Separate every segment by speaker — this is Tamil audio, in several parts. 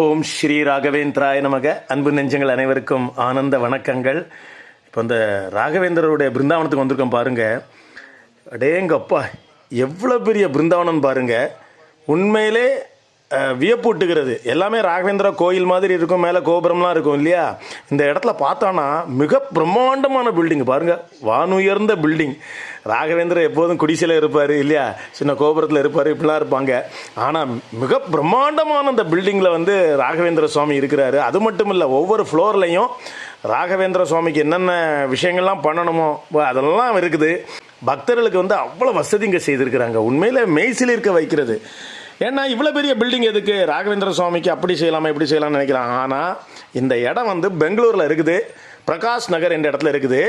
Speaker 1: ஓம் ஸ்ரீ ராகவேந்திராய நமக. அன்பு நெஞ்சங்கள் அனைவருக்கும் ஆனந்த வணக்கங்கள். இப்போ இந்த ராகவேந்திரருடைய பிருந்தாவனத்துக்கு வந்திருக்கோம் பாருங்க. அடேங்கப்பா, எவ்வளோ பெரிய பிருந்தாவனம் பாருங்க. உண்மையிலே வியப்பூட்டுகிறது. எல்லாமே ராகவேந்திரா கோயில் மாதிரி இருக்கும், மேலே கோபுரம்லாம் இருக்கும் இல்லையா. இந்த இடத்துல பார்த்தோன்னா மிக பிரம்மாண்டமான பில்டிங் பாருங்கள், வானுயர்ந்த பில்டிங். ராகவேந்திரா எப்போதும் குடிசையில் இருப்பார் இல்லையா, சின்ன கோபுரத்தில் இருப்பார், இப்படிலாம் இருப்பாங்க. ஆனால் மிக பிரம்மாண்டமான அந்த பில்டிங்கில் வந்து ராகவேந்திர சுவாமி இருக்கிறாரு. அது மட்டும் இல்லை, ஒவ்வொரு ஃப்ளோர்லையும் ராகவேந்திர சுவாமிக்கு என்னென்ன விஷயங்கள்லாம் பண்ணணுமோ அதெல்லாம் இருக்குது. பக்தர்களுக்கு வந்து அவ்வளோ வசதி இங்கே செய்திருக்கிறாங்க. உண்மையில் மெய்சில் இருக்க வைக்கிறது. ஏன்னா இவ்வளோ பெரிய பில்டிங் எதுக்கு, ராகவேந்திர சுவாமிக்கு அப்படி செய்யலாமா இப்படி செய்யலாம்னு நினைக்கிறாங்க. ஆனால் இந்த இடம் வந்து பெங்களூரில் இருக்குது, பிரகாஷ் நகர் என்ற இடத்துல இருக்குது.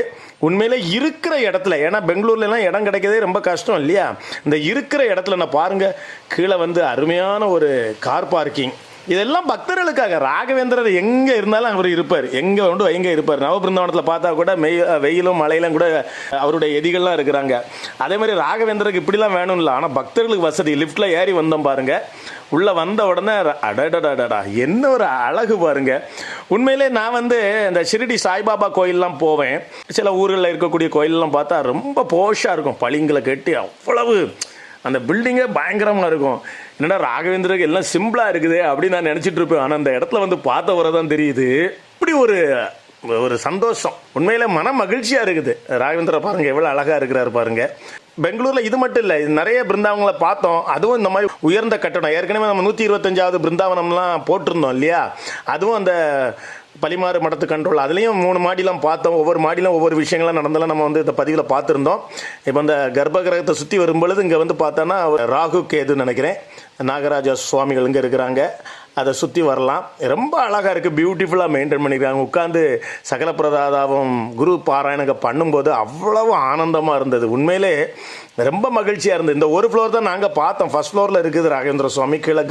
Speaker 1: உண்மையிலே இருக்கிற இடத்துல, ஏன்னா பெங்களூர்லாம் இடம் கிடைக்கிறதே ரொம்ப கஷ்டம் இல்லையா. இந்த இருக்கிற இடத்துல நான் பாருங்கள், கீழே வந்து அருமையான ஒரு கார் பார்க்கிங். இதெல்லாம் பக்தர்களுக்காக. ராகவேந்திரர் எங்கே இருந்தாலும் அவர் இருப்பார், எங்கே உண்டு எங்கே இருப்பார். நவபிருந்தாவனத்தில் பார்த்தா கூட வெயிலும் மழையிலும் கூட அவருடைய எதிகள்லாம் இருக்கிறாங்க. அதே மாதிரி ராகவேந்திரருக்கு இப்படிலாம் வேணும் இல்லை, ஆனால் பக்தர்களுக்கு வசதி. லிஃப்ட்டில் ஏறி வந்தோம் பாருங்க, உள்ளே வந்த உடனே அடடடடா என்ன ஒரு அழகு பாருங்க. உண்மையிலே நான் வந்து இந்த ஷிரடி சாய்பாபா கோயிலெலாம் போவேன். சில ஊர்களில் இருக்கக்கூடிய கோயிலெலாம் பார்த்தா ரொம்ப போஷாக இருக்கும், பளிங்களை கட்டி அவ்வளவு அந்த பில்டிங்கே பயங்கரமாக இருக்கும். என்னடா ராகவேந்திரருக்கு எல்லாம் சிம்பிளாக இருக்குது அப்படின்னு நான் நினச்சிட்டு இருப்பேன். ஆனால் அந்த இடத்துல வந்து பார்த்த வர தான் தெரியுது, இப்படி ஒரு சந்தோஷம். உண்மையில மன மகிழ்ச்சியாக இருக்குது. ராகவேந்திர பாருங்கள் எவ்வளோ அழகாக இருக்கிறாரு பாருங்கள். பெங்களூரில் இது மட்டும் இல்லை, நிறைய பிருந்தாவனங்களை பார்த்தோம். அதுவும் இந்த மாதிரி உயர்ந்த கட்டணம். ஏற்கனவே நம்ம 125வது பிருந்தாவனம்லாம் போட்டிருந்தோம் இல்லையா. அதுவும் அந்த பலிமாறு மடத்து கண்ட்ரோல், அதுலேயும் 3 மாடிலாம் பார்த்தோம். ஒவ்வொரு மாடியிலும் ஒவ்வொரு விஷயங்கள்லாம் நடந்தாலும் நம்ம வந்து இந்த பதிவில் பார்த்துருந்தோம். இப்போ இந்த கர்ப்ப கிரகத்தை சுற்றி வரும்பொழுது இங்கே வந்து பார்த்தோன்னா ராகு கேதுன்னு நினைக்கிறேன், நாகராஜா சுவாமிகள் இங்கே இருக்கிறாங்க. அதை சுற்றி வரலாம். ரொம்ப அழகாக இருக்குது, பியூட்டிஃபுல்லாக மெயின்டைன் பண்ணியிருக்காங்க. உட்காந்து சகல பிரதாதாவும் குரு பாராயணங்க பண்ணும்போது அவ்வளவு ஆனந்தமாக இருந்தது. உண்மையிலே ரொம்ப மகிழ்ச்சியாக இருந்தது. இந்த ஒரு ஃப்ளோர் தான் நாங்கள் பார்த்தோம். ஃபர்ஸ்ட் ஃப்ளோரில் இருக்குது ராகவேந்திர சுவாமி, கீழே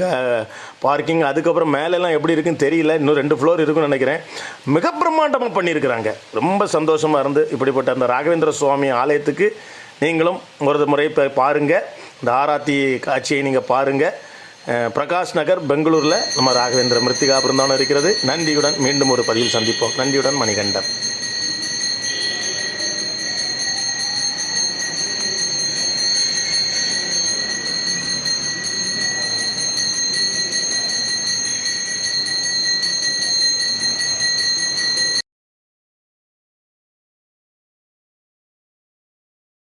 Speaker 1: பார்க்கிங். அதுக்கப்புறம் மேலெல்லாம் எப்படி இருக்குன்னு தெரியல, இன்னும் 2 ஃப்ளோர் இருக்குன்னு நினைக்கிறேன். மிக பிரம்மாண்டமாக பண்ணியிருக்கிறாங்க. ரொம்ப சந்தோஷமாக இருந்து இப்படிப்பட்ட அந்த ராகவேந்திர சுவாமி ஆலயத்துக்கு நீங்களும் ஒரு முறை பாருங்கள். இந்த ஆராத்தி காட்சியை நீங்கள் பாருங்கள். பிரகாஷ் நகர் பெங்களூரில் நம்ம ராகவேந்திர மிருத்திகா பிருந்தாவனம் இருக்கிறது. நன்றியுடன் மீண்டும் ஒரு பதிவில் சந்திப்போம். நன்றியுடன் மணிகண்டன்.